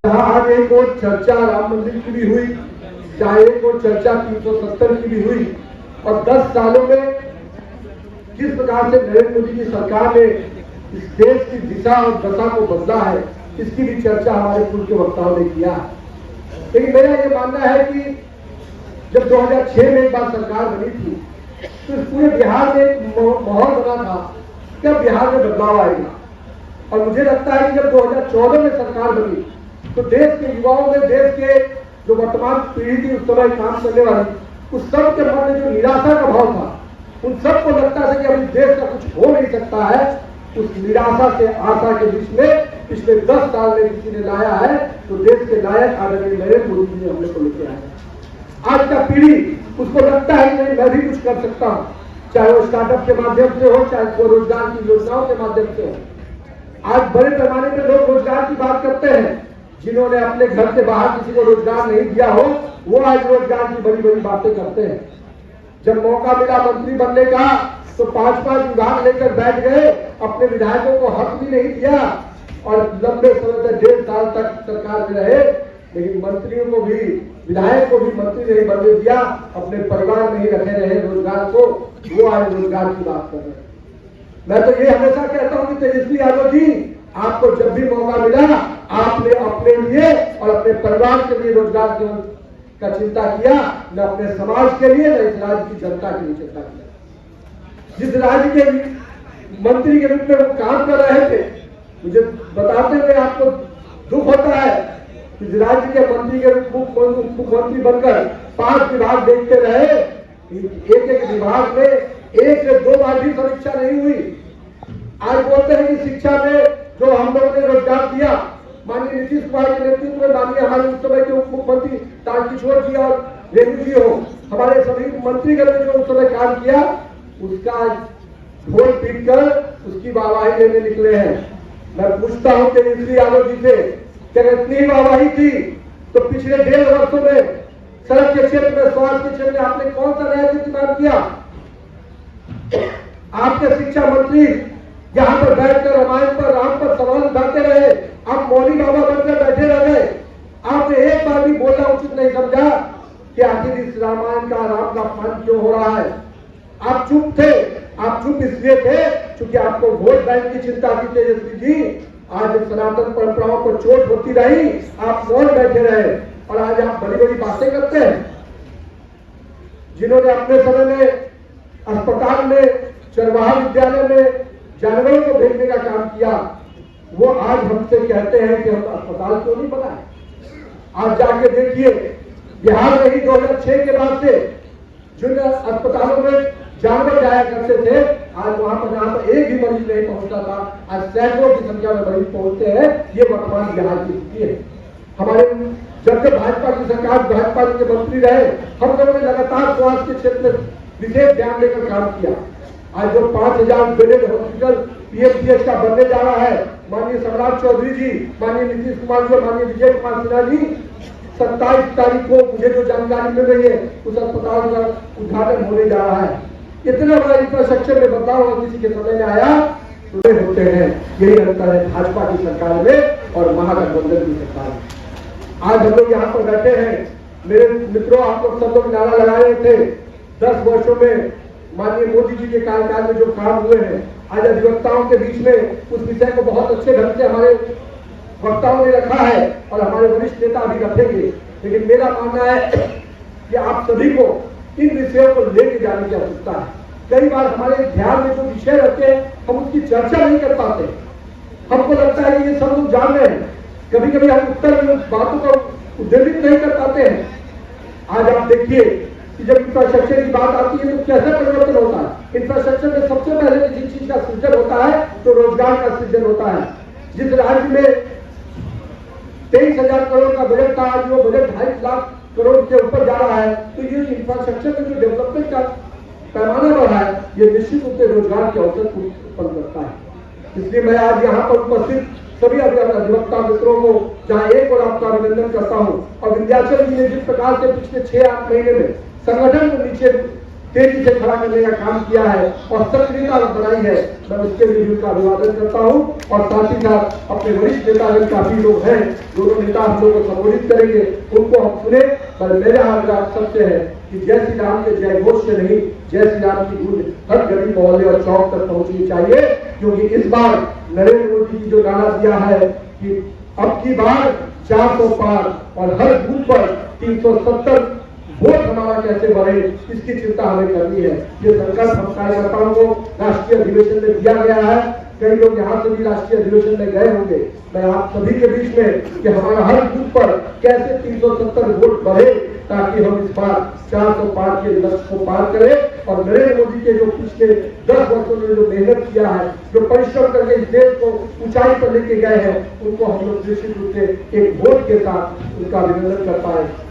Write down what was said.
जहाँ आज एक और चर्चा राम मंदिर की भी हुई, चाहे एक और चर्चा 370 की भी हुई, और 10 सालों में किस प्रकार से नरेंद्र मोदी की सरकार ने इस देश की दिशा और दशा को बदला है, इसकी भी चर्चा हमारे पूर्व के वक्ताओं ने किया। लेकिन मेरा ये मानना है कि जब 2006 में एक बार सरकार बनी थी तो इस पूरे बिहार में एक माहौल बना था कि अब बिहार में बदलाव आएगा, और मुझे लगता है कि जब 2014 में सरकार बनी तो देश के युवाओं में, देश के जो वर्तमान पीढ़ी थी उस समय काम करने वाली, उस सब के मन में जो निराशा का भाव था, उन सबको लगता था कि अभी देश का कुछ हो नहीं सकता है। उस निराशा से आशा के बीच में पिछले 10 साल में किसी ने लाया है तो देश के नायक आदरणीय नरेंद्र मोदी जी ने हम लोग को लेके आए। आज का पीढ़ी उसको लगता है कि नहीं, मैं भी कुछ कर सकता हूँ, चाहे वो स्टार्टअप के माध्यम से हो, चाहे वो रोजगार की योजनाओं के माध्यम से हो। आज बड़े पैमाने पर लोग रोजगार की बात करते हैं, जिन्होंने अपने घर से बाहर किसी को रोजगार नहीं दिया हो वो आज रोजगार की बड़ी बड़ी बातें करते हैं। जब मौका मिला मंत्री बनने का तो 5-5 विभाग लेकर बैठ गए, अपने विधायकों को हक भी नहीं दिया और लंबे समय तक 1.5 साल तक सरकार में रहे, लेकिन मंत्रियों को भी, विधायक को भी मंत्री नहीं बनने दिया, अपने परिवार में ही रखे रहे रोजगार को। वो आज रोजगार की बात कर रहे हैं। मैं तो ये हमेशा कहता हूँ कि तेजस्वी यादव जी, आपको जब भी मौका मिला आपने अपने लिए और अपने परिवार के लिए रोजगार का चिंता किया, न अपने समाज के लिए, न इस राज्य की जनता के लिए चिंता किया। जिस राज्य के मंत्री के रूप में वो काम कर रहे थे, मुझे बताते हुए आपको दुख होता है कि इस राज्य के मंत्री के रूप मुख्यमंत्री बनकर 5 विभाग देखते रहे, एक विभाग में 1 से 2 बार भी समीक्षा नहीं हुई। आज बोलते हैं कि शिक्षा में जो हम लोगों ने रोजगार दिया, माननीय नीतीश कुमार के नेतृत्व में, माननीय हमारे उस समय के उप मुख्यमंत्री तारकिशोर जी और रेणु जी हो, हमारे सभी मंत्रीगण ने जो उस समय काम किया, उसका ढोल पीटकर उसकी वाहवाही लेने निकले हैं। मैं पूछता हूं तेजस्वी यादव जी से, क्या इतनी वाहवाही थी तो पिछले 1.5 वर्षों में सड़क के क्षेत्र में, स्वास्थ्य के क्षेत्र में आपने कौन सा नया काम किया? आपके शिक्षा मंत्री यहाँ पर बैठकर राम पर सवाल उठाते रहे, आप मौली बाबा बनकर बैठे रह गए। आपने एक बार भी बोलना उचित नहीं समझा कि आखिर इस रामायण का, राम का अपमान क्यों हो रहा है। आप चुप थे, आप चुप इसलिए थे क्योंकि आपको वोट बैंक की चिंता थी। तेजस्वी जी, आज सनातन परंपराओं पर चोट होती रही, आप मौन बैठे रहे, और आज आप बड़ी बड़ी बातें करते हैं। जिन्होंने अपने समय में अस्पताल में, चरवाहा विद्यालय में जानवरों को भेजने का काम किया, वो आज हमसे कहते हैं कि हम अस्पताल क्यों नहीं बनाए। आज जाके देखिए, बिहार में ही 2006 के बाद से जिन अस्पतालों में जानवर जाया करते थे, आज वहां पर जहां पर एक भी मरीज नहीं पहुंचता था, आज सैकड़ों की संख्या में मरीज पहुंचते हैं। ये वर्तमान बिहार की स्थिति है। हमारे जब से भाजपा की सरकार, भाजपा के मंत्री रहे, हम लोगों ने लगातार स्वास्थ्य के क्षेत्र में विशेष ध्यान देकर काम किया। आज जो 5000 बेडेड हॉस्पिटल पीएमसीएच का बनने जा रहा है, माननीय सम्राट चौधरी जी, माननीय नीतीश कुमार जी, माननीय विजय कुमार सिन्हा जी, 27 तारीख को मुझे जो जानकारी मिल रही है, उस अस्पताल का उद्घाटन होने जा रहा है। इतना बड़ा इंफ्रास्ट्रक्चर में बदलाव किसी के समय में आया तो होते हैं। यही अंतर है भाजपा की सरकार में और महागठबंधन की सरकार में। आज हम लोग यहाँ पर बैठे हैं, मेरे मित्रों, आप लोग सब लोग नारा लगा रहे थे 10 वर्षों में माननीय मोदी जी के कार्यकाल में जो काम हुए हैं। आज अधिवक्ताओं के बीच में उस विषय को बहुत अच्छे ढंग से हमारे वक्ताओं ने रखा है और हमारे वरिष्ठ नेता भी रखेंगे। लेकिन मेरा मानना है कि आप सभी को इन विषयों को लेके जाने की आवश्यकता है। कई बार हमारे ध्यान में जो विषय रहते हैं, हम उसकी चर्चा नहीं कर पाते। हमको लगता है कि ये सब लोग जान रहे हैं, कभी कभी हम उत्तर में बातों को उद्देशित नहीं कर पाते हैं। आज आप देखिए कि जब इंफ्रास्ट्रक्चर की बात आती है तो कैसे परिवर्तन होता है। इंफ्रास्ट्रक्चर में सबसे पहले जिस चीज का सृजन होता है तो रोजगार का सृजन होता है। जिस राज्य में 23,000 करोड़ का बजट था, आज वो बजट 2.5 लाख करोड़ के ऊपर जा रहा है। तो ये इंफ्रास्ट्रक्चर में जो डेवलपमेंट का पैमाना बढ़ा है, ये निश्चित रूप से रोजगार के अवसर को उत्पन्न करता है। इसलिए मैं आज यहाँ पर उपस्थित सभी अधिवक्ता मित्रों को जहाँ एक और आपका अभिनंदन करता हूँ। और विंध्याचल जी ने जिस प्रकार से पिछले 6-8 महीने में संगठन को नीचे तेजी से खड़ा करने का काम किया है और सक्रियता बनाई है, मैं उसके लिए भी उनका अभिवादन करता हूं। और साथ ही साथ अपने वरिष्ठ नेता काफी लोग हैं, दोनों नेता हम लोग को संबोधित करेंगे, उनको हम सुने। पर मेरा आग्रह सबसे है कि जय श्री राम के जय घोष से नहीं, जय श्री राम की गूंज हर गली मोहल्ले और चौक तक पहुंचनी चाहिए, क्योंकि इस बार नरेंद्र मोदी जी जो नारा दिया है कि अब की बार 400 पार और हर बूथ पर 370 वोट हमारा कैसे बढ़े, इसकी चिंता हमें करनी है। ये संकल्प हम कार्यकर्ताओं को राष्ट्रीय अधिवेशन में दिया गया है। कई लोग यहाँ से भी राष्ट्रीय अधिवेशन में गए होंगे। मैं आप सभी के बीच में कि हमारा हर बूथ पर कैसे 370 वोट बढ़े, ताकि हम इस बार 400 पार के लक्ष्य को पार करें और नरेंद्र मोदी के जो पिछले 10 वर्षों में जो मेहनत किया है, जो परिश्रम करके इस देश को ऊंचाई पर लेके गए हैं, उनको हम लोग निश्चित रूप से एक वोट के साथ उनका अभिनंदन कर पाए।